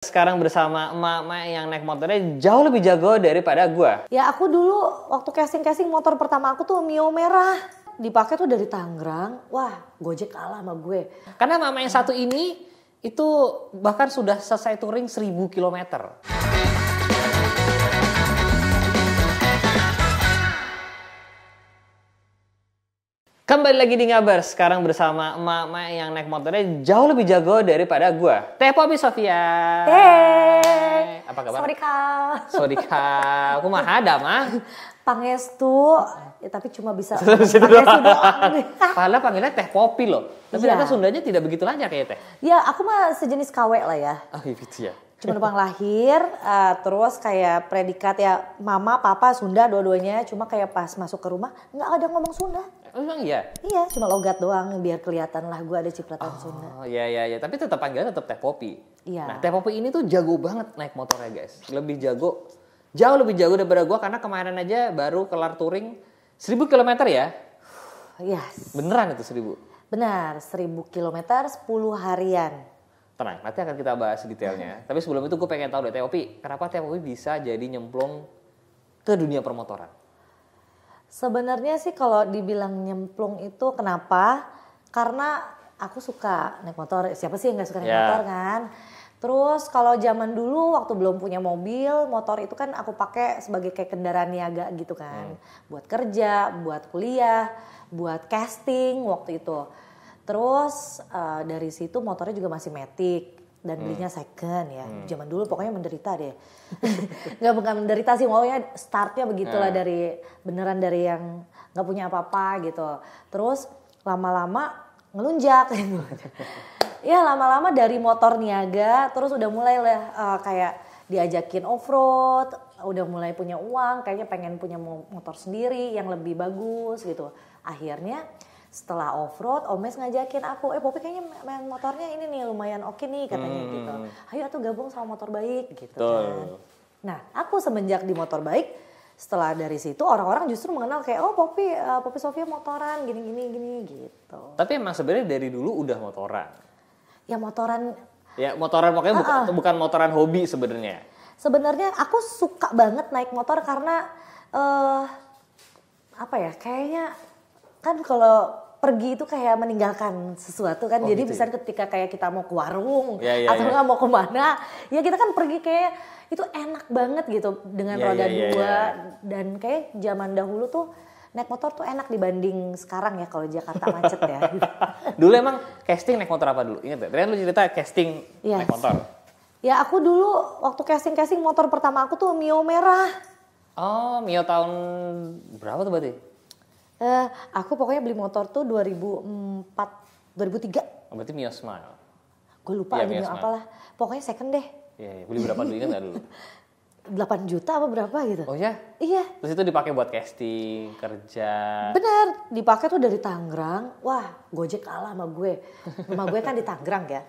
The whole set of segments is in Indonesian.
Sekarang bersama emak-emak yang naik motornya jauh lebih jago daripada gua. Ya aku dulu waktu casting motor pertama aku tuh Mio merah. Dipakai tuh dari Tangerang. Wah, Gojek kalah sama gue. Karena mama yang satu ini itu bahkan sudah selesai touring 1000 km. Kembali lagi di Ngabers, sekarang bersama emak-emak yang naik motornya jauh lebih jago daripada gua. Teh Poppy Sofia. Hey, apa kabar? Sorry kak. Aku mah ada mah. Pangestu, ya, tapi cuma bisa Pangestu doang. Padahal panggilnya Teh Poppy loh. Tapi ternyata Sundanya tidak begitu lancar kayak Teh. Ya aku mah sejenis KW lah ya. Oh gitu ya. Cuma numpang lahir, terus kayak predikat ya mama, papa, Sunda dua-duanya. Cuma kayak pas masuk ke rumah nggak ada ngomong Sunda. Emang iya? Iya, cuma logat doang biar kelihatan lah gue ada cipratan Sunda. Oh iya. Tapi tetap panggilan tetap Teh Poppy. Iya. Nah Teh Poppy ini tuh jago banget naik motornya guys. Jauh lebih jago daripada gue karena kemarin aja baru kelar touring 1000 km ya. Yes. Beneran itu 1000? Benar, 1000 km 10 harian. Tenang, nanti akan kita bahas detailnya. Tapi sebelum itu gue pengen tahu deh Teh Poppy, kenapa Teh Poppy bisa jadi nyemplung ke dunia permotoran? Sebenarnya sih kalau dibilang nyemplung itu kenapa? Karena aku suka naik motor. Siapa sih yang nggak suka naik motor kan? Terus kalau zaman dulu waktu belum punya mobil, motor itu kan aku pakai sebagai kayak kendaraan niaga gitu kan. Buat kerja, buat kuliah, buat casting waktu itu. Terus dari situ motornya juga masih matic. Dan belinya second ya. Zaman dulu pokoknya menderita deh. Bukan menderita sih, pokoknya startnya begitulah beneran dari yang nggak punya apa-apa gitu. Terus lama-lama ngelunjak. Ya lama-lama dari motor niaga, terus udah mulai lah kayak diajakin off-road, udah mulai punya uang, kayaknya pengen punya motor sendiri yang lebih bagus gitu. Akhirnya setelah off-road, Omes ngajakin aku, Poppy kayaknya main motornya ini nih lumayan oke nih katanya gitu. Ayo tuh gabung sama motor baik gitu kan. Nah aku semenjak di motor baik, setelah dari situ orang-orang justru mengenal kayak Poppy Sofia motoran gini gitu. Tapi emang sebenarnya dari dulu udah motoran? Ya motoran. Ya motoran pokoknya bukan motoran hobi sebenarnya. Sebenarnya aku suka banget naik motor karena kayaknya kan kalau pergi itu kayak meninggalkan sesuatu kan. Jadi gitu misalnya ketika kayak kita mau ke warung atau nggak mau kemana, ya kita kan pergi kayak itu enak banget gitu dengan roda dua. Dan kayak zaman dahulu tuh naik motor tuh enak dibanding sekarang ya kalau Jakarta macet ya. Dulu emang casting naik motor apa dulu? Ingat ya? Tadi lu cerita casting naik motor. Ya aku dulu waktu casting motor pertama aku tuh Mio merah. Oh Mio tahun berapa tuh berarti? Aku pokoknya beli motor tuh 2004, 2003. Oh, berarti Mio Smile. Gue lupa lagi Mio apalah. Pokoknya second deh. Iya. Beli berapa dulu, ingat gak dulu? 8 juta apa berapa gitu. Oh ya? Iya. Terus itu dipakai buat casting, kerja. Bener, dipakai tuh dari Tangerang. Wah, Gojek kalah sama gue. Rumah gue kan di Tangerang ya.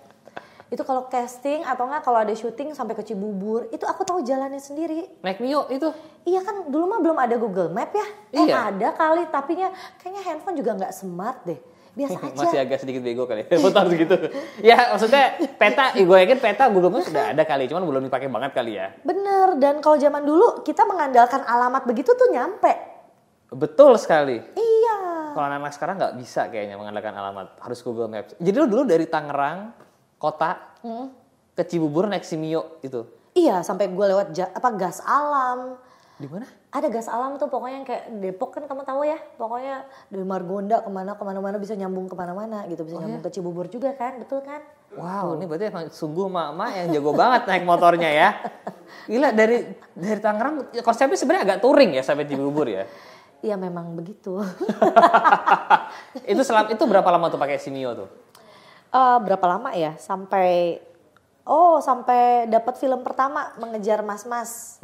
Itu kalau casting atau enggak kalau ada syuting sampai ke Cibubur, itu aku tahu jalannya sendiri. Naik Mio itu? Iya kan, dulu mah belum ada Google Map ya. Iya. Ada kali, tapi kayaknya handphone juga nggak smart deh. Biasa aja. Masih agak sedikit bego kali. Foto harus gitu. Ya maksudnya peta, gue yakin peta Google Maps sudah ada kali, cuman belum dipakai banget kali ya. Bener, dan kalau zaman dulu kita mengandalkan alamat begitu tuh nyampe. Betul sekali. Iya. Kalau anak sekarang nggak bisa kayaknya mengandalkan alamat, harus Google Maps. Jadi lu dulu dari Tangerang kota ke Cibubur naik si Mio itu? Iya, sampai gue lewat gas alam. Di mana? Ada gas alam tuh pokoknya yang kayak Depok kan kamu tahu ya. Pokoknya dari Margonda kemana-mana bisa nyambung kemana-mana gitu. Bisa nyambung ke Cibubur juga kan, betul kan? Wow, ini berarti emang sungguh mak-mak yang jago banget naik motornya ya. Gila, dari Tangerang konsepnya sebenarnya agak touring ya sampai Cibubur ya? Iya memang begitu. Itu berapa lama tuh pakai si Mio tuh? Berapa lama ya? Sampai dapat film pertama Mengejar Mas-Mas.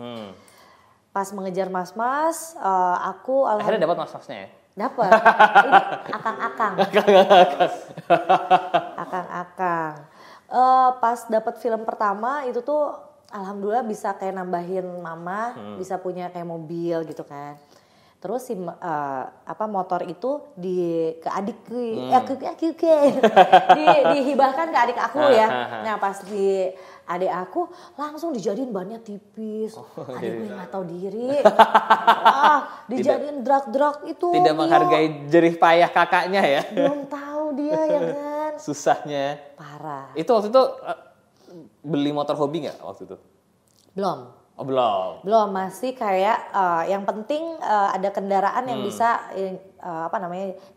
Pas Mengejar Mas-Mas, aku akhirnya dapat mas-masnya ya? Dapat. Ini akang-akang. Akang-akang. Pas dapat film pertama itu tuh alhamdulillah bisa kayak nambahin mama, bisa punya kayak mobil gitu kan. Terus si motor itu ke adik dihibahkan ke adik aku ya. Nah pas di adik aku langsung dijadiin bannya tipis. Adiknya nggak tahu diri. Dijadiin drag itu. Tidak menghargai jerih payah kakaknya ya. Belum tahu dia ya kan. Susahnya. Parah. Itu waktu itu beli motor hobi nggak waktu itu? Belum. Oh belum. Belum, masih kayak yang penting ada kendaraan yang bisa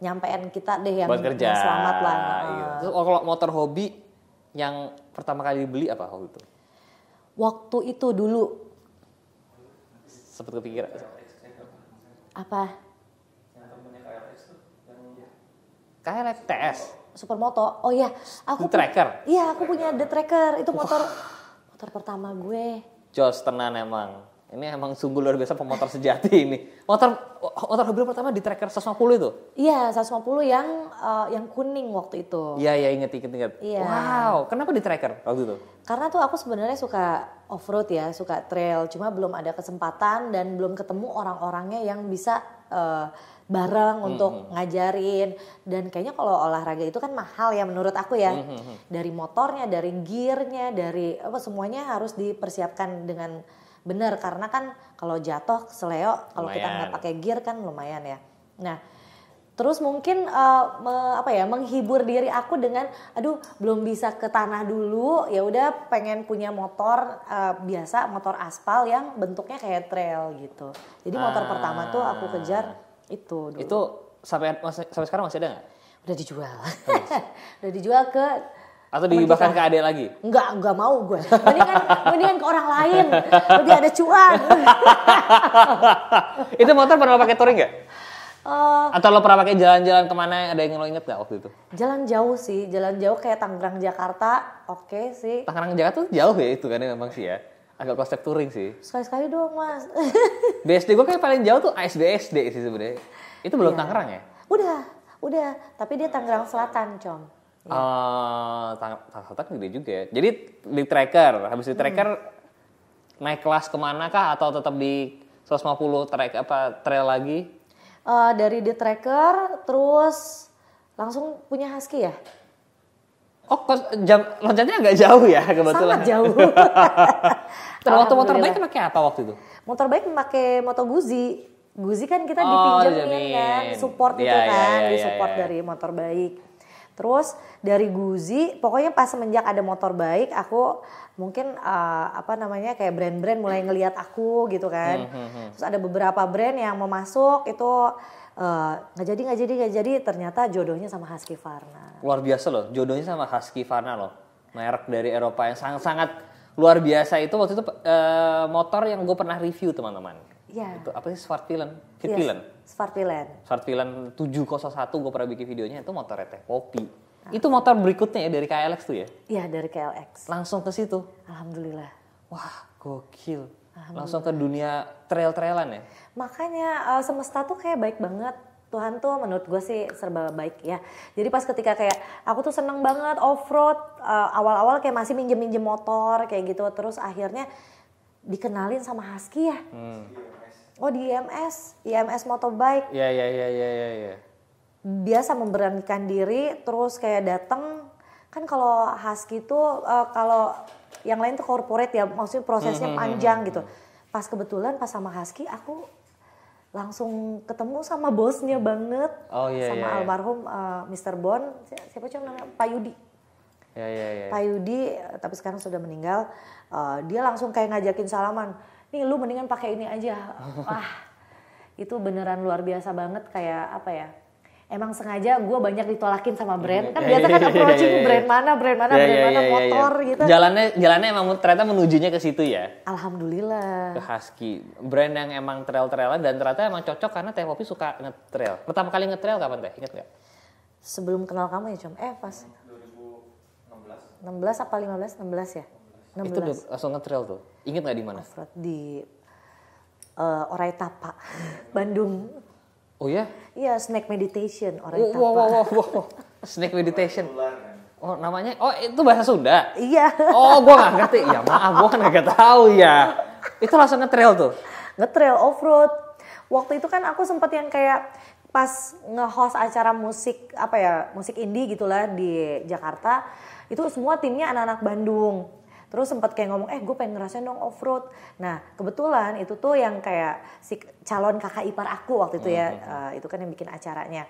nyampein kita deh yang selamat lah. Terus kalau motor hobi yang pertama kali dibeli apa waktu itu? Waktu itu dulu. Sempet kepikiran. Apa? KLX TS. Supermoto. Oh iya, Tracker. Iya, aku punya The Tracker. Itu motor pertama gue. Jos tenan emang. Ini emang sungguh luar biasa pemotor sejati ini. Motor hobi pertama di Tracker 150 itu? Iya, 150 yang kuning waktu itu. Iya, inget. Iya. Wow, kenapa di Tracker waktu itu? Karena tuh aku sebenarnya suka off-road ya, suka trail. Cuma belum ada kesempatan dan belum ketemu orang-orangnya yang bisa bareng untuk ngajarin. Dan kayaknya kalau olahraga itu kan mahal ya menurut aku ya. Dari motornya, dari gearnya, dari semuanya harus dipersiapkan dengan benar. Karena kan kalau jatuh seleo, kalau kita nggak pakai gear kan lumayan ya. Nah, terus mungkin menghibur diri aku dengan, belum bisa ke tanah dulu, ya udah pengen punya motor biasa, motor aspal yang bentuknya kayak trail gitu. Jadi motor pertama tuh aku kejar itu dulu. Itu sampai sekarang masih ada nggak? Udah dijual. Udah dijual ke atau dihibahkan ke adik lagi? Enggak mau gue. Mendingan ke orang lain. Lebih ada cuan. Itu motor pernah pakai touring nggak? Atau lo pernah pakai jalan-jalan kemana? Ada yang lo inget nggak waktu itu? Jalan jauh sih. Jalan jauh kayak Tangerang Jakarta. Oke sih. Tangerang Jakarta tuh jauh ya itu kan memang sih ya. Agak konsep touring sih. Sekali-sekali dong mas. BSD gue kayak paling jauh tuh ASD sih sebenarnya. Itu belum Tangerang ya? Udah. Tapi dia Tangerang Selatan, Com. Tangerang Selatan gede juga ya. Jadi di Tracker, habis di Tracker naik kelas kemana kah? Atau tetap di 150 trail lagi? Dari di Tracker, terus langsung punya Husky ya? Oh, jam loncatnya agak jauh ya kebetulan. Sangat jauh. Terus waktu motor bike pakai apa waktu itu? Motor bike pakai Moto Guzzi. Guzzi kan kita dipinjemin kan, support itu kan, disupport dari motor bike. Terus dari Guzzi, pokoknya pas semenjak ada motor bike, aku mungkin kayak brand-brand mulai ngelihat aku gitu kan. Terus ada beberapa brand yang mau masuk itu nggak jadi, ternyata jodohnya sama Husqvarna. Luar biasa loh, jodohnya sama Husqvarna loh. Merek dari Eropa yang sangat-sangat luar biasa itu waktu itu motor yang gue pernah review teman-teman. Iya. Itu apa sih Swartwilen? Swartwilen 701 gue pernah bikin videonya, itu motor Teh Popi. Itu motor berikutnya ya dari KLX tuh ya? Iya, dari KLX. Langsung ke situ. Alhamdulillah. Wah, gokil. Langsung ke dunia trail-trailan ya? Makanya semesta tuh kayak baik banget. Tuhan tuh menurut gue sih serba baik ya. Jadi pas ketika kayak aku tuh seneng banget off-road. Awal-awal kayak masih minjem-minjem motor kayak gitu. Terus akhirnya dikenalin sama Husky ya. Oh di IMS Motobike. Iya. Biasa memberanikan diri, terus kayak dateng. Kan kalau Husky tuh, kalau yang lain tuh corporate ya, maksudnya prosesnya panjang gitu. Pas kebetulan pas sama Husky, aku langsung ketemu sama bosnya banget. Sama almarhum Mr. Bon, siapa namanya? Pak Yudi. Iya. Pak Yudi, tapi sekarang sudah meninggal. Dia langsung kayak ngajakin salaman. Nih lu mendingan pakai ini aja. Wah, itu beneran luar biasa banget, kayak apa ya? Emang sengaja gue banyak ditolakin sama brand. Kan biasa kan approaching brand mana motor gitu. Jalannya emang ternyata menujunya ke situ ya. Alhamdulillah. Ke Husky. Brand yang emang trail-trailan dan ternyata emang cocok karena Teh Popi suka nge-trail. Pertama kali nge-trail kapan Teh? Ingat nggak? Sebelum kenal kamu ya, Com. Pas 16 apa 15? 16 ya? 16. Itu langsung nge-trail tuh. Ingat nggak di mana? Off-road di Oraitapa, Bandung. Oh ya? Iya, Snake Meditation, Oraitapa. Wow. Snake Meditation. Oh namanya, itu bahasa Sunda? Iya. Oh gue gak ngerti, ya maaf gue kan gak tahu ya. Itu langsung nge-trail tuh? Nge-trail off-road. waktu itu kan aku sempet yang kayak pas nge-host acara musik musik indie gitulah di Jakarta, itu semua timnya anak-anak Bandung. Terus sempet kayak ngomong, gue pengen ngerasain dong off-road. Nah kebetulan itu tuh yang kayak si calon kakak ipar aku waktu itu ya, itu kan yang bikin acaranya.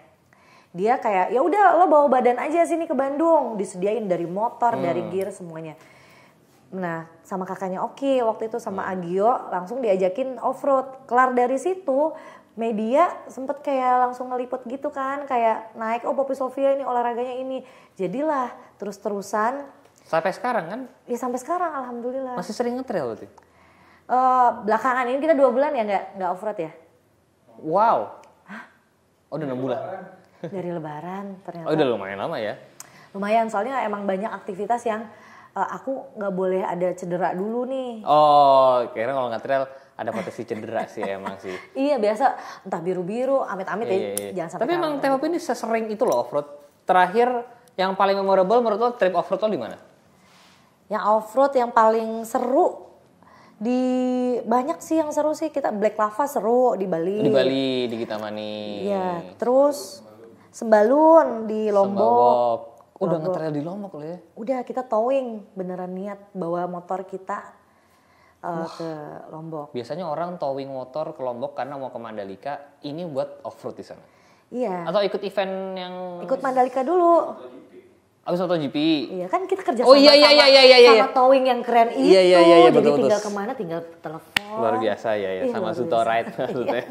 Dia kayak ya udah lo bawa badan aja sini ke Bandung, disediain dari motor, dari gear semuanya. Nah sama kakaknya Oki waktu itu sama Agio langsung diajakin off-road. Kelar dari situ media sempet kayak langsung ngeliput gitu kan, kayak naik Poppy Sofia ini olahraganya ini. Jadilah terus-terusan. Sampai sekarang kan? Ya sampai sekarang alhamdulillah. Masih sering nge-trail berarti? Belakangan ini kita 2 bulan ya nggak off-road ya. Wow. Hah? Oh udah 6 bulan? Dari lebaran ternyata. Oh udah lumayan lama ya? Lumayan, soalnya emang banyak aktivitas yang aku nggak boleh ada cedera dulu nih. Oh kira kalau nge-trail ada potensi cedera sih emang sih. Iya biasa entah biru-biru, amit-amit iya. jangan sampai. Tapi emang T-Pop ini sesering itu loh off-road. Terakhir yang paling memorable menurut lo trip off-road lo di mana? Yang off-road yang paling seru banyak sih yang seru sih. Kita Black Lava seru di Bali. Di Bali, di Kitamani. Iya, terus Sembalun di Lombok. Udah nge-trail di Lombok lo ya? Udah, kita towing, beneran niat bawa motor kita ke Lombok. Biasanya orang towing motor ke Lombok karena mau ke Mandalika, ini buat off-road di sana. Iya. Atau ikut event yang ikut Mandalika dulu. Abis MotoGP. Iya kan kita kerja sama sama towing yang keren itu. Iya, jadi betul, tinggal kemana tinggal telepon. Luar biasa ya sama Suto Ride maksudnya.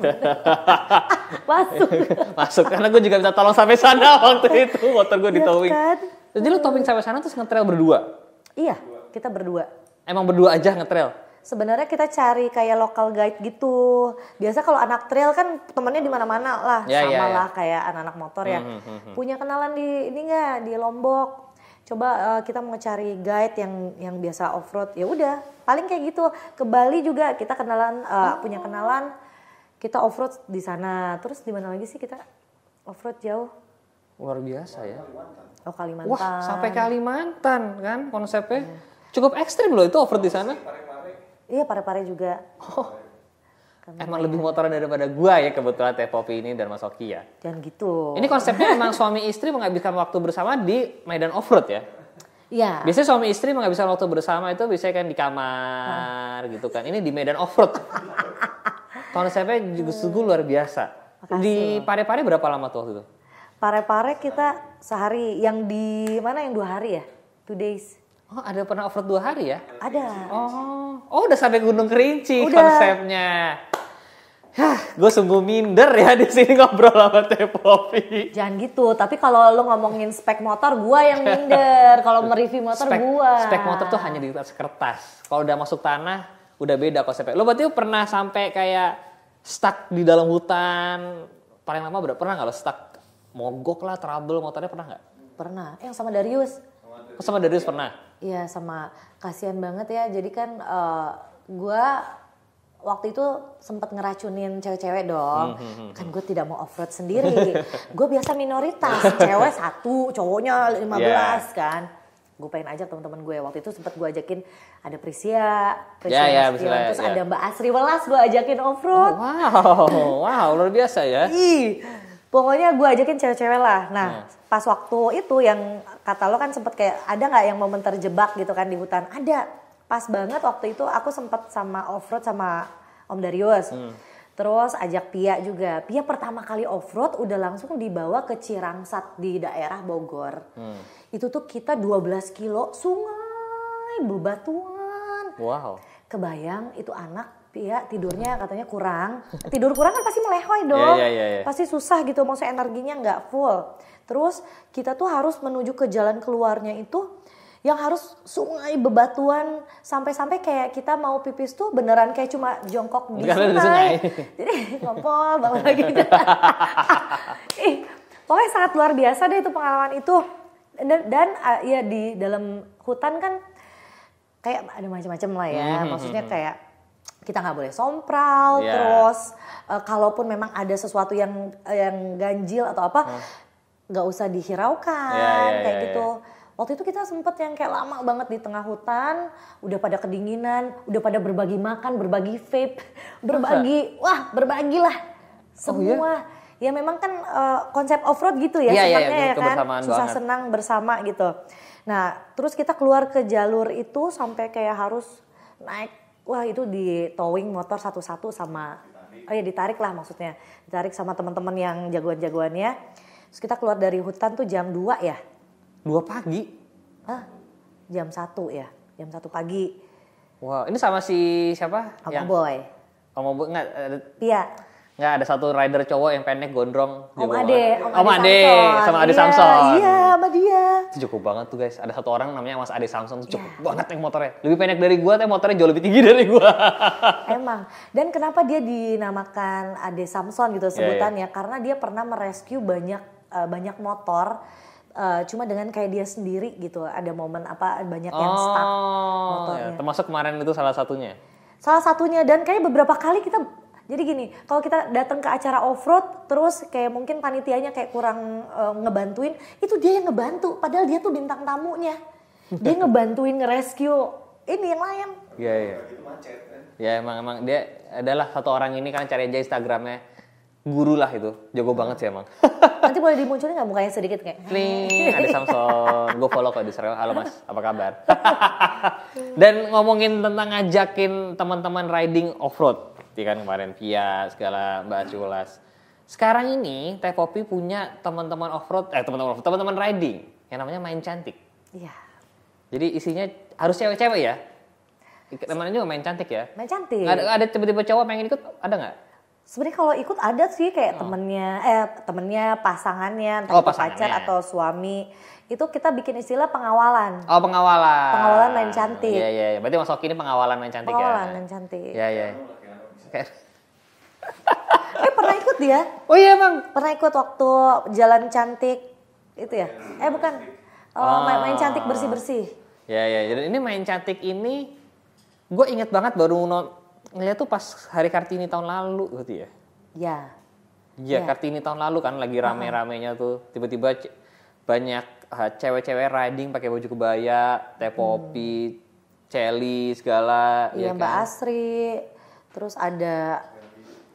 Masuk karena gue juga minta tolong sampai sana waktu itu motor gue di towing. Kan? Jadi lu towing sampai sana terus nge-trail berdua? Iya, kita berdua. Emang berdua aja nge-trail? Sebenarnya kita cari kayak local guide gitu. Biasa kalau anak trail kan temennya di mana-mana lah, lah kayak anak-anak motor ya. Punya kenalan di ini nggak di Lombok? Coba kita mau cari guide yang biasa off road. Ya udah, paling kayak gitu. Ke Bali juga kita kenalan punya kenalan. Kita off road di sana. Terus di mana lagi sih kita off road jauh? Luar biasa ya. Oh Kalimantan. Wah sampai Kalimantan kan konsepnya. Cukup ekstrim loh itu off road di sana. Iya, Pare-Pare juga. Oh. Emang lebih motoran daripada gua ya kebetulan T-Pop ini dan Mas Oki ya. Jangan gitu. Ini konsepnya emang suami istri menghabiskan waktu bersama di medan off-road ya? Iya. Biasanya suami istri menghabiskan waktu bersama itu biasanya kan di kamar gitu kan. Ini di medan off-road. Konsepnya juga sungguh luar biasa. Makasih. Di Pare-Pare berapa lama tuh waktu itu? Pare-Pare kita sehari. Yang di mana yang 2 hari ya? 2 days. Oh ada pernah off-road 2 hari ya? Ada. Oh udah sampai Gunung Kerinci konsepnya. Hah, gue sungguh minder ya di sini ngobrol sama T-Poppy. Jangan gitu, tapi kalau lo ngomongin spek motor, gue yang minder. Kalau mereview motor, gue. Spek motor tuh hanya di atas kertas. Kalau udah masuk tanah, udah beda konsepnya. Lo berarti pernah sampai kayak stuck di dalam hutan? Paling lama berapa? Pernah nggak lo stuck? Mogok lah, trouble motornya pernah nggak? Pernah. Yang sama Darius. Sama Darius pernah? Iya sama, kasihan banget ya. Jadi kan gue waktu itu sempat ngeracunin cewek-cewek dong. Kan gue tidak mau off-road sendiri. Gue biasa minoritas, cewek 1, cowoknya 15 kan. Gue pengen ajak teman-teman gue. Waktu itu sempat gue ajakin ada Prisia terus ada Mbak Asri Welas gue ajakin off-road. Wow, luar biasa ya. Pokoknya gue ajakin cewek-cewek lah. Nah pas waktu itu yang kata lo kan sempet kayak ada gak yang momen terjebak gitu kan di hutan? Ada. Pas banget waktu itu aku sempet sama off-road sama Om Darius. Terus ajak Pia juga. Pia pertama kali off-road udah langsung dibawa ke Cirangsat di daerah Bogor. Itu tuh kita 12 kilo sungai bebatuan. Wow. Kebayang itu anak Pia tidurnya katanya kurang. Tidur kurang kan pasti melehoi dong. Yeah. Pasti susah gitu, maksudnya energinya nggak full. Terus kita tuh harus menuju ke jalan keluarnya itu yang harus sungai bebatuan sampai-sampai kayak kita mau pipis tuh beneran kayak cuma jongkok di sungai. Jadi ngompol bangun lagi. Pokoknya sangat luar biasa deh itu pengalaman itu. Dan ya di dalam hutan kan kayak ada macam-macam lah ya. Maksudnya kayak kita nggak boleh sompral, terus kalaupun memang ada sesuatu yang ganjil atau apa, nggak usah dihiraukan kayak gitu. Waktu itu kita sempet yang kayak lama banget di tengah hutan, udah pada kedinginan, udah pada berbagi makan, berbagi vape, berbagi lah. Semua. Ya memang kan konsep off-road gitu ya sifatnya ya kan. Susah senang bersama gitu. Nah terus kita keluar ke jalur itu sampai kayak harus naik. Wah itu di towing motor satu-satu sama. Ditarik lah maksudnya. Ditarik sama teman-teman yang jagoan-jagoannya. Terus kita keluar dari hutan tuh jam 2 ya. 2 pagi? Jam 1 ya. Jam 1 pagi. Wow ini sama si siapa? Om Boy. Om Boy enggak ada. Iya. Nggak ada satu rider cowok yang pendek gondrong. Om Ade sama Ade Samson. Iya sama dia. Itu cukup banget tuh guys. Ada satu orang namanya Mas Ade Samson tuh cukup banget yang motornya. Lebih pendek dari gua, tapi motornya jauh lebih tinggi dari gua. Emang. Dan kenapa dia dinamakan Ade Samson gitu sebutannya? Karena dia pernah merescue banyak motor. Cuma dengan kayak dia sendiri gitu. Ada momen banyak yang stuck motornya. Termasuk kemarin itu salah satunya. Salah satunya dan kayak beberapa kali kita. Jadi gini, kalau kita datang ke acara off-road, terus kayak mungkin panitianya kayak kurang ngebantuin, itu dia yang ngebantu. Padahal dia tuh bintang tamunya. Dia ngebantuin nge-rescue ini yang lain. Iya. Ya emang dia adalah satu orang ini kan cari aja Instagramnya. Guru lah itu, jago banget sih emang. Nanti boleh dimunculin nggak mukanya sedikit kayak? Nih, Ade Samson, gue follow kok di Instagram. Halo Mas, apa kabar? Dan ngomongin tentang ngajakin teman-teman riding off-road. Kan kemarin Via segala Mbak Culas. Sekarang ini Teh Kopi punya teman-teman off-road, teman-teman riding yang namanya Main Cantik. Iya. Jadi isinya harus cewek-cewek ya. Namanya juga Main Cantik ya. Main Cantik. Ada tiba-tiba cowok pengen ikut, ada nggak? Sebenarnya kalau ikut ada sih kayak temennya, pasangannya, entah pacar atau suami. Itu kita bikin istilah pengawalan. Oh pengawalan. Pengawalan Main Cantik. Iya. Berarti Mas Oki ini pengawalan Main Cantik pengawalan Main Cantik. Iya. Pernah ikut dia? Oh iya Bang. Pernah ikut waktu Jalan Cantik itu ya? Bukan. Main Cantik bersih-bersih. Ya. Jadi ini Main Cantik ini gue inget banget baru ngeliat tuh pas hari Kartini tahun lalu gitu ya. Iya Kartini tahun lalu kan lagi rame-ramenya tuh tiba-tiba banyak cewek-cewek riding pakai baju kebaya, Teh Popi, Celi segala. Iya Mbak Asri. Terus ada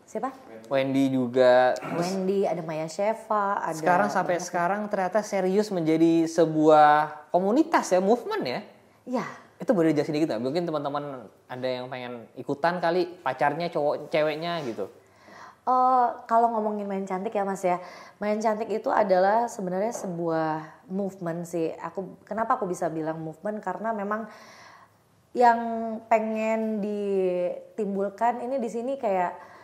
siapa? Wendy juga. Wendy, ada Maya Sheva, ada. Sekarang ternyata serius menjadi sebuah komunitas ya, movement ya. Iya. Itu boleh dijelasin dikit nggak? Mungkin teman-teman ada yang pengen ikutan kali, pacarnya ceweknya gitu. Kalau ngomongin Main Cantik ya Mas ya, Main Cantik itu adalah sebenarnya sebuah movement sih. Kenapa aku bisa bilang movement? Karena memang yang pengen ditimbulkan ini di sini kayak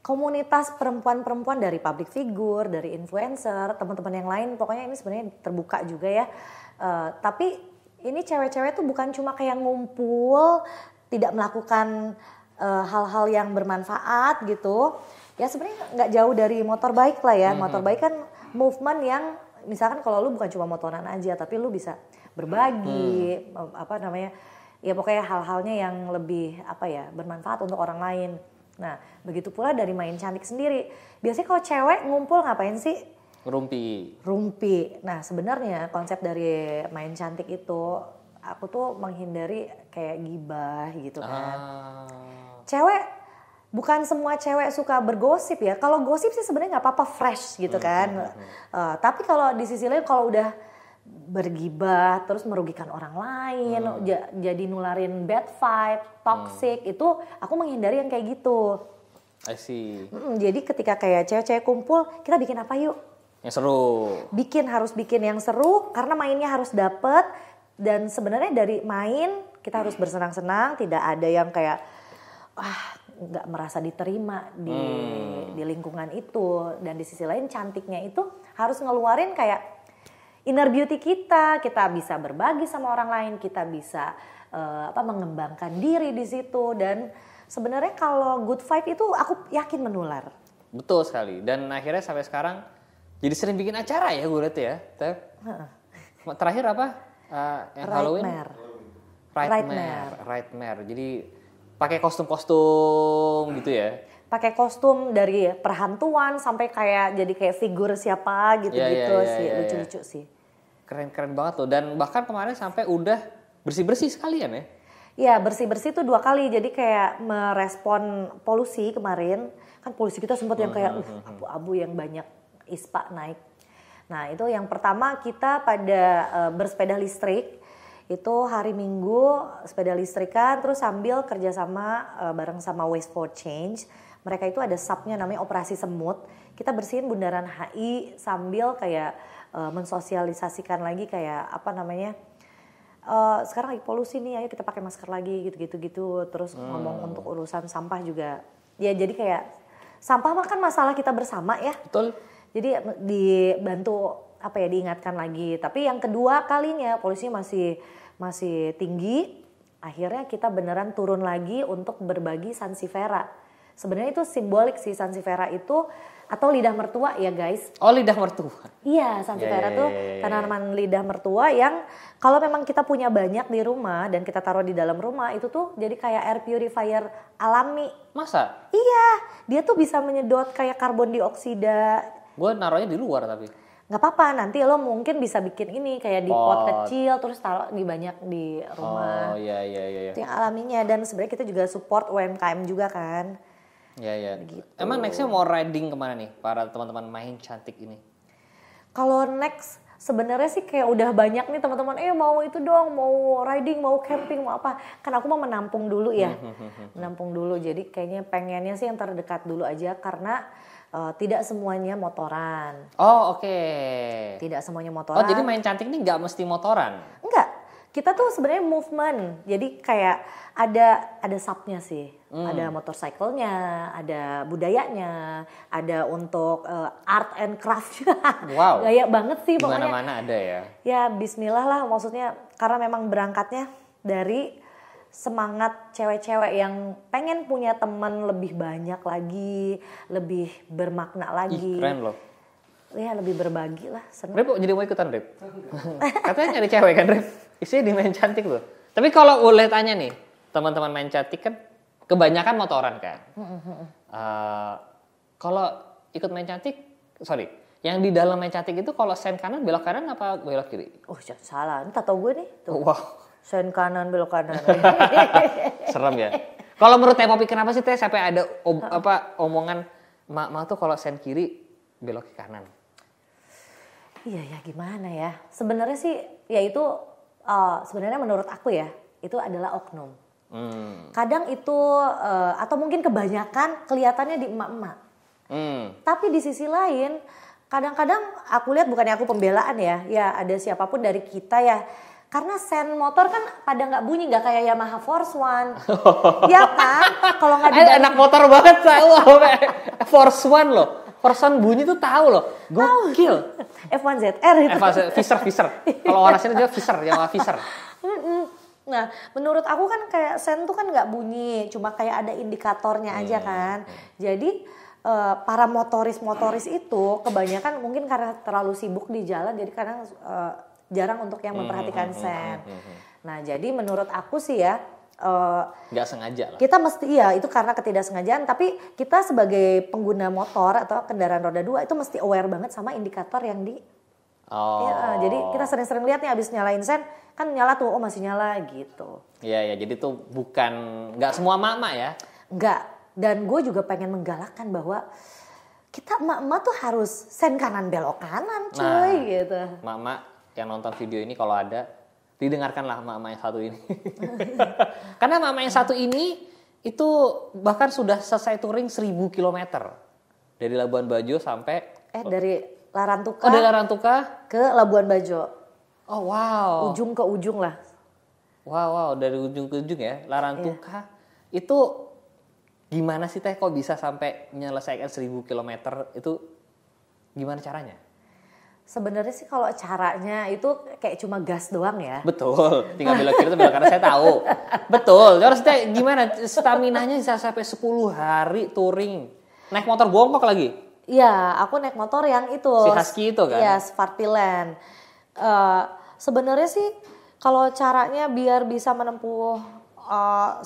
komunitas perempuan-perempuan dari public figure, dari influencer, teman-teman yang lain. Pokoknya ini sebenarnya terbuka juga ya. Tapi ini cewek-cewek tuh bukan cuma kayak ngumpul, tidak melakukan hal-hal yang bermanfaat gitu. Ya sebenarnya nggak jauh dari motorbike lah ya. Motorbike kan movement yang misalkan kalau lu bukan cuma motoran aja, tapi lu bisa berbagi, ya pokoknya hal-halnya yang lebih bermanfaat untuk orang lain. Nah begitu pula dari Main Cantik sendiri. Biasanya kalau cewek ngumpul ngapain sih? Rumpi. Nah sebenarnya konsep dari Main Cantik itu aku tuh menghindari kayak gibah gitu kan. Cewek, bukan semua cewek suka bergosip ya. Kalau gosip sih sebenarnya nggak apa-apa, fresh gitu kan. Tapi kalau di sisi lain kalau udah bergibah terus merugikan orang lain, jadi nularin bad vibe, toxic, itu aku menghindari yang kayak gitu. I see. Jadi ketika kayak cewek-cewek kumpul, kita bikin apa yuk? Yang seru. Harus bikin yang seru karena mainnya harus dapet. Dan sebenarnya dari main kita harus bersenang-senang, tidak ada yang kayak nggak merasa diterima di lingkungan itu. Dan di sisi lain cantiknya itu harus ngeluarin kayak inner beauty kita bisa berbagi sama orang lain, kita bisa mengembangkan diri di situ. Dan sebenarnya kalau good vibe itu aku yakin menular. Betul sekali. Dan akhirnya sampai sekarang jadi sering bikin acara ya gue lihat ya. Terakhir apa? Yang Halloween? Nightmare. Jadi pakai kostum-kostum gitu ya. Pakai kostum dari perhantuan sampai jadi kayak figur siapa gitu-gitu sih. Lucu-lucu sih. Keren-keren banget loh. Dan bahkan kemarin sampai udah bersih-bersih sekalian ya. Ya bersih-bersih tuh 2 kali, jadi kayak merespon polusi kemarin. Kan polusi kita sempat yang kayak abu-abu yang banyak ISPA naik. Nah itu yang pertama kita pada bersepeda listrik. Itu hari Minggu sepeda listrikan terus sambil kerjasama bareng sama Waste for Change. Mereka itu ada subnya namanya Operasi Semut. Kita bersihin Bundaran HI sambil kayak mensosialisasikan lagi kayak apa namanya, sekarang lagi polusi nih, ayo kita pakai masker lagi gitu. Terus ngomong untuk urusan sampah juga. Ya jadi kayak sampah mah kan masalah kita bersama ya. Betul. Jadi dibantu apa ya, diingatkan lagi. Tapi yang kedua kalinya polusinya masih tinggi. Akhirnya kita beneran turun lagi untuk berbagi Sansevieria. Sebenarnya itu simbolik sih Sansevieria itu, atau lidah mertua ya guys. Oh lidah mertua. Iya, Sansevieria tuh tanaman lidah mertua yang kalau memang kita punya banyak di rumah dan kita taruh di dalam rumah itu tuh jadi kayak air purifier alami. Masa? Iya, dia tuh bisa menyedot kayak karbon dioksida. Gue naruhnya di luar tapi. Nggak apa-apa, nanti lo mungkin bisa bikin ini kayak di pot kecil terus taruh di banyak di rumah. Oh iya. Itu yang alaminya, dan sebenarnya kita juga support UMKM juga kan. Iya. Gitu. Emang nextnya mau riding kemana nih para teman-teman main cantik ini? Kalau next sebenarnya sih kayak udah banyak nih teman-teman, mau itu dong, mau riding, mau camping, mau apa. Kan aku mau menampung dulu ya. Menampung dulu, jadi kayaknya pengennya sih yang terdekat dulu aja karena tidak semuanya motoran. Oh oke. Tidak semuanya motoran. Oh jadi main cantik ini nggak mesti motoran? Enggak. Kita tuh sebenarnya movement. Jadi kayak ada subnya sih. Ada motorcycle-nya, ada budayanya, ada untuk art and craft. Wow. Gaya banget sih pokoknya. Mana-mana ada ya. Ya bismillah lah, maksudnya karena memang berangkatnya dari semangat cewek-cewek yang pengen punya teman lebih banyak lagi, lebih bermakna lagi. Keren loh. Ya lebih berbagi lah. Seneng. Rep jadi mau ikutan Rep? Katanya nyari cewek kan Rep? Isinya di main cantik loh. Tapi kalau boleh tanya nih, teman-teman main cantik kan kebanyakan motoran kan? Kalau ikut main cantik, yang di dalam main cantik itu kalau sen kanan belok kanan apa belok kiri? Oh jangan salah, ini tato gue nih. Tuh. Wow. Sen kanan belok kanan. Serem ya. Kalau menurut Teh Popi kenapa sih Teh sampai ada omongan mak tuh kalau sen kiri belok ke kanan? Iya ya gimana ya. Sebenarnya sih ya itu sebenarnya menurut aku ya itu adalah oknum. Kadang itu atau mungkin kebanyakan kelihatannya di emak-emak. Tapi di sisi lain kadang-kadang aku lihat, bukannya aku pembelaan ya ada siapapun dari kita ya. Karena sen motor kan pada nggak bunyi, nggak kayak Yamaha Force One, ya kan? Kalau nggak enak motor banget tahu, Force One loh, Force One bunyi tuh tahu loh, gokil. F1 ZR itu. F1 Fisher. Kalau orang sini juga Fisher, Yamaha Fisher. Nah, menurut aku kan kayak sen tuh kan nggak bunyi, cuma kayak ada indikatornya aja kan. Jadi para motoris itu kebanyakan mungkin karena terlalu sibuk di jalan, jadi kadang jarang untuk yang memperhatikan sen. Nah jadi menurut aku sih ya nggak sengaja lah. Kita mesti itu karena ketidaksengajaan. Tapi kita sebagai pengguna motor atau kendaraan roda 2 itu mesti aware banget sama indikator yang di. Jadi kita sering-sering lihat nih abis nyalain sen kan nyala tuh, masih nyala gitu. Iya jadi tuh nggak semua emak-emak ya. Nggak. Dan gue juga pengen menggalakkan bahwa kita emak-emak tuh harus sen kanan belok kanan cuy gitu. Emak-emak yang nonton video ini kalau ada, didengarkanlah emak-emak yang satu ini. Karena emak-emak yang satu ini itu bahkan sudah selesai touring 1000 km. Dari Labuan Bajo sampai dari Larantuka. Dari Larantuka ke Labuan Bajo. Oh wow. Ujung ke ujung lah. Wow, dari ujung ke ujung ya. Larantuka. Itu gimana sih Teh kok bisa sampai menyelesaikan 1000 km itu gimana caranya? Sebenarnya sih kalau caranya itu kayak cuma gas doang ya. Betul, tinggal belok kiri atau belok kanan saya tahu. Betul, terus gimana staminanya bisa sampai 10 hari touring. Naik motor bongkok lagi? Iya, aku naik motor yang itu. Si Husky itu kan? Iya, Spartiland. Sebenarnya sih kalau caranya biar bisa menempuh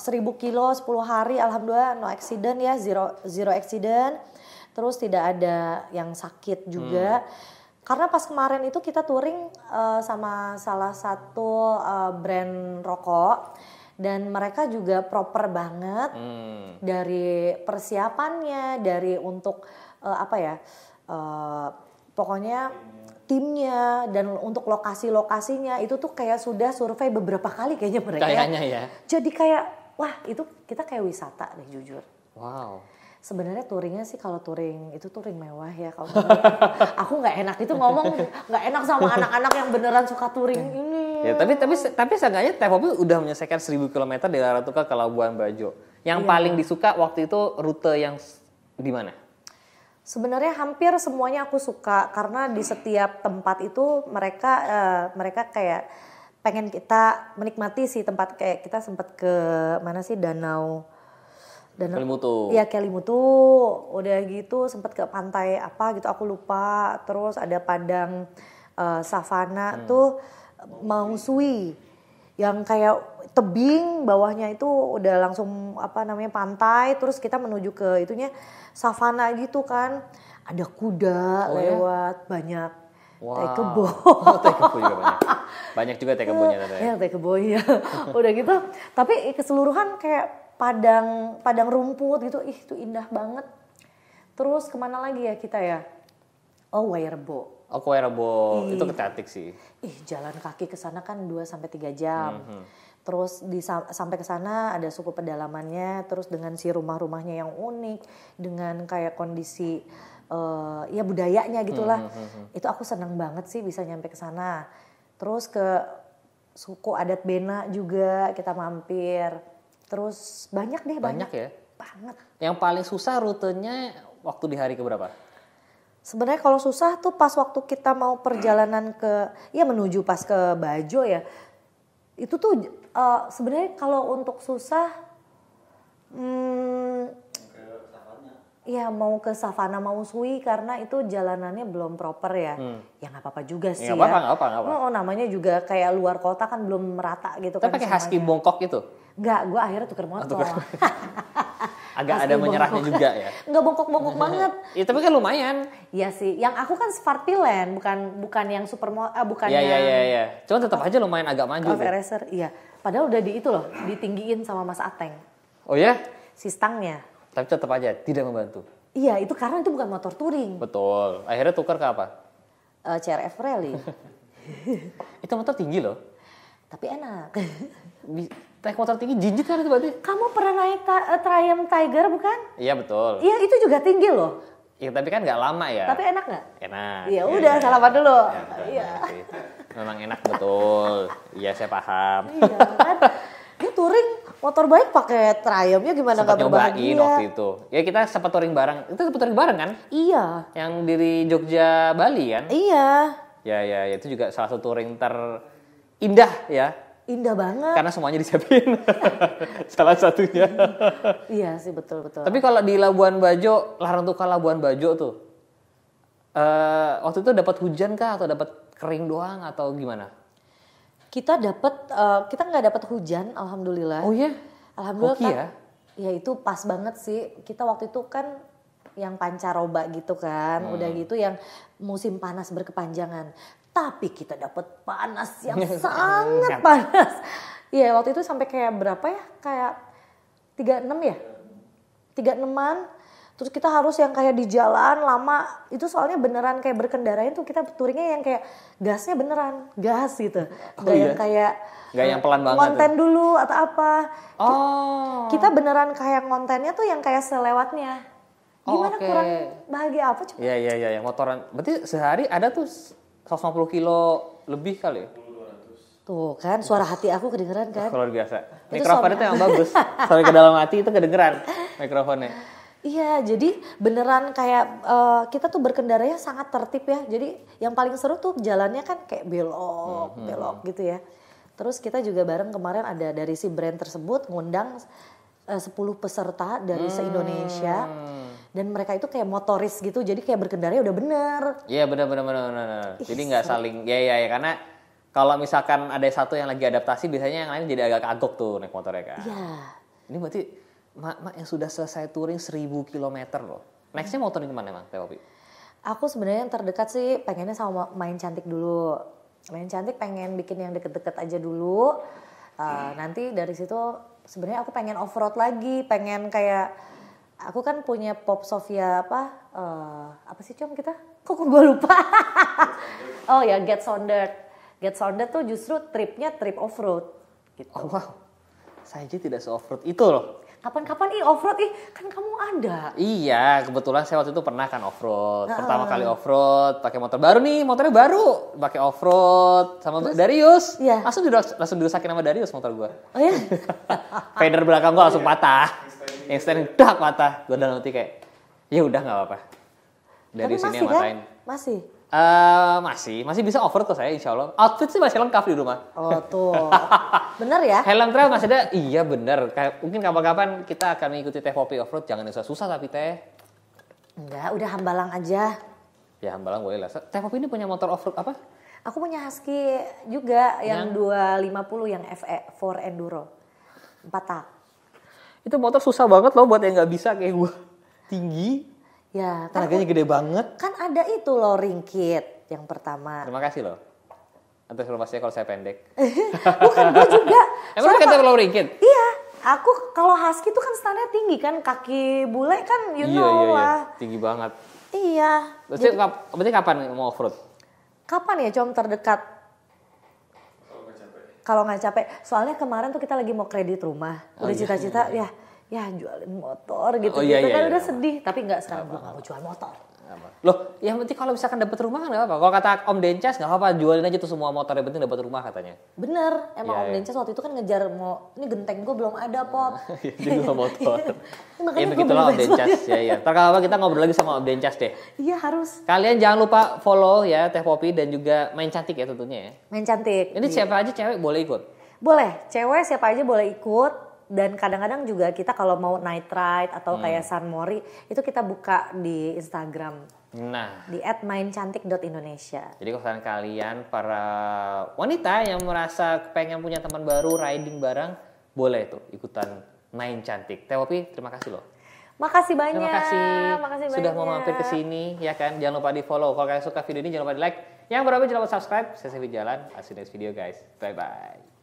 1000 kilo 10 hari, alhamdulillah no accident ya, zero accident. Terus tidak ada yang sakit juga. Karena pas kemarin itu kita touring sama salah satu brand rokok Dan mereka juga proper banget dari persiapannya, dari untuk pokoknya timnya dan untuk lokasi-lokasinya itu tuh kayak sudah survei beberapa kali kayaknya mereka. Kayaknya ya. Jadi kayak wah itu kita kayak wisata deh jujur. Wow. Sebenarnya touringnya sih kalau touring itu touring mewah ya kalau aku nggak enak itu ngomong nggak enak sama anak-anak yang beneran suka touring ini. Ya, tapi seenggaknya Teh Popi udah menyelesaikan 1000 km dari Laratuka ke Labuan Bajo. Yang paling disuka waktu itu rute yang di mana? Sebenarnya hampir semuanya aku suka karena di setiap tempat itu mereka kayak pengen kita menikmati sih tempat kayak kita sempat ke mana sih Danau Kelimutu. Iya Kelimutu, udah gitu sempat ke pantai apa gitu aku lupa. Terus ada padang savana tuh Mausui yang kayak tebing bawahnya itu udah langsung pantai. Terus kita menuju ke itunya savana gitu kan, ada kuda lewat banyak. Wow. Teh kebo. Teh kebo juga banyak. Banyak juga teh kebonya teh. Ya teh kebonya. Udah gitu. Tapi keseluruhan kayak padang rumput gitu. Ih itu indah banget. Terus kemana lagi ya kita ya? Oh Wairebo. Oh Wairebo. Itu kecantik sih. Jalan kaki ke sana kan 2-3 jam. Terus sampai ke sana ada suku pedalamannya, terus dengan si rumah-rumahnya yang unik, dengan kayak kondisi budayanya gitulah. Itu aku senang banget sih bisa nyampe ke sana. Terus ke suku adat Bena juga kita mampir. Terus banyak deh. Banyak ya? Banget. Yang paling susah rutenya waktu di hari keberapa? Sebenarnya kalau susah tuh pas waktu kita mau perjalanan menuju pas ke Bajo ya. Itu tuh sebenarnya kalau untuk susah mau ke Savana Mausui karena itu jalanannya belum proper ya. Ya nggak apa-apa juga sih Nggak apa-apa. Oh, namanya juga kayak luar kota kan belum merata gitu kan. Tapi pakai husky bongkok itu? Enggak, gue akhirnya tuker motor. Agak ada menyerahnya juga ya? Enggak bongkok-bongkok banget. Ya tapi kan lumayan. Iya sih, yang aku kan Spartiland, bukan yang bukan yang... Iya. Cuma tetap aja lumayan agak maju. Racer, iya. Padahal udah ditinggiin sama Mas Ateng. Oh ya? Si stangnya. Tapi tetap aja tidak membantu. Iya, itu karena itu bukan motor touring. Betul. Akhirnya tukar ke apa? CRF Rally. Itu motor tinggi loh. Tapi enak. Naik motor tinggi jinjit kan itu berarti? Kamu pernah naik Triumph Tiger bukan? Iya betul. Iya itu juga tinggi loh. Iya tapi kan nggak lama ya. Tapi enak nggak? Enak. Iya udah salaman dulu. Iya. Memang enak betul. Iya saya paham. Iya kan. Dia touring motor bike pakai Triumph ya gimana nggak berbahagia? Nyobain waktu itu. Ya kita sempat touring bareng. Itu sempat touring bareng kan? Iya. Yang dari Jogja Bali kan? Iya. Ya itu juga salah satu touring terindah ya. Indah banget. Karena semuanya disiapin. Salah satunya. Iya sih betul. Tapi kalau di Labuan Bajo, Laratuka Labuan Bajo tuh, waktu itu dapat hujan kah atau dapat kering doang atau gimana? Kita nggak dapat hujan, alhamdulillah. Oh iya? Alhamdulillah Hoki kan. ya? Ya itu pas banget sih. Kita waktu itu kan yang pancaroba gitu kan, udah gitu yang musim panas berkepanjangan. Tapi kita dapat panas yang sangat panas. Iya waktu itu sampai kayak berapa ya? Kayak 36 ya? 36-an. Terus kita harus yang kayak di jalan lama. Itu soalnya beneran kayak berkendaranya tuh kita touringnya yang kayak gasnya beneran. Gas gitu. Gak yang kayak... Gak yang pelan banget. Konten dulu atau apa. Oh. Kita beneran kayak kontennya tuh yang kayak selewatnya. Gimana kurang bahagia apa coba? Iya. Motoran. Berarti sehari ada tuh 150 kilo lebih kali ya? Tuh kan suara hati aku kedengeran kan? Luar biasa. Mikrofonnya tuh yang bagus. Sampai ke dalam hati itu kedengeran mikrofonnya. Iya jadi beneran kayak kita tuh berkendaranya sangat tertib ya. Jadi yang paling seru tuh jalannya kan kayak belok gitu ya. Terus kita juga bareng kemarin ada dari si brand tersebut ngundang 10 peserta dari se-Indonesia. Dan mereka itu kayak motoris gitu, jadi kayak berkendaranya udah bener. Iya benar. Jadi nggak saling, ya karena kalau misalkan ada satu yang lagi adaptasi, biasanya yang lain jadi agak kagok tuh naik motornya kan. Iya. Ini berarti mak yang sudah selesai touring 1000 km loh. Nextnya mau touring kemana emang, Teh Popi? Aku sebenarnya yang terdekat sih pengennya sama Main Cantik dulu. Main Cantik pengen bikin yang deket-deket aja dulu. Nanti dari situ sebenarnya aku pengen off road lagi, pengen kayak aku kan punya Pop Sofia apa sih kita? Kok gue lupa? Oh ya, Get Sounded. Get Sounded tuh justru tripnya trip off road. Gitu. Oh wow, saya aja tidak se-off road itu loh. Kapan-kapan off road kan kamu ada. Iya, kebetulan saya waktu itu pernah kan off road. Pertama kali off road pakai motor baru nih, motornya baru, pakai off road sama Darius. Iya. Langsung dirusakin sama Darius motor gua. Oh ya? Fender belakang gua langsung patah. Yang steering dak patah. Gua dalam hati kayak, ya udah nggak apa-apa. Dari Tapi sini masih yang matain. kan? Masih. Masih bisa off road kok saya insya Allah. Outfit sih masih lengkap di rumah. Oh tuh, bener ya? Helm trail masih ada? Iya bener. Kayak, mungkin kapan-kapan kita akan mengikuti Teh Popi off road. Jangan yang susah tapi Teh. Enggak, udah Hambalang aja. Ya Hambalang boleh lah. Teh Popi ini punya motor off road apa? Aku punya Husky juga yang 250 yang FE 4 Enduro. 4 tak. Itu motor susah banget loh buat yang nggak bisa kayak gue. Tinggi. Ya, kan Tenaganya gede banget. kan ada itu loh ring kit yang pertama. Terima kasih loh. Atas informasinya kalau saya pendek. Bukan gue juga. Emang Soalnya kata kalau ringkit? Iya, aku kalau Husky tuh kan standarnya tinggi kan, kaki bule kan you know lah. Tinggi banget. Iya. Terus berarti kapan mau off road? Kapan ya com terdekat? Kalau nggak capek. Soalnya kemarin tuh kita lagi mau kredit rumah. Udah cita-cita ya jualin motor gitu. Oh, iya, kan iya. udah sedih. Tapi nggak sekarang gue nggak mau jual motor. Loh, yang penting kalau misalkan dapat rumah kan nggak apa-apa. Kalau kata Om Dencas nggak apa-apa, jualin aja tuh semua motor. Yang penting dapat rumah katanya. Bener, emang Iya, Om iya. Dencas waktu itu kan ngejar ini genteng gue belum ada Pop. Jadi nggak motor. Makanya Ya gua begitulah beli Om Dencas. Ya. Ntar kalau apa kita ngobrol lagi sama Om Dencas deh. Iya harus. Kalian jangan lupa follow ya Teh Popi dan juga Main Cantik ya tentunya ya. Main cantik. Ini siapa aja cewek boleh ikut. Boleh, cewek siapa aja boleh ikut. Dan kadang-kadang juga kita kalau mau night ride atau kayak San Mori itu kita buka di Instagram Nah, di @maincantik.indonesia. jadi kalau kalian para wanita yang merasa pengen punya teman baru riding bareng, boleh tuh ikutan Main Cantik. Teh Popi, terima kasih loh. Makasih banyak. Terima kasih sudah banyak. mau mampir ke sini ya kan. Jangan lupa di follow. Kalau kalian suka video ini jangan lupa di like. Yang berapa jangan lupa subscribe. Saya Sevi Jalan. See you next video guys. Bye bye.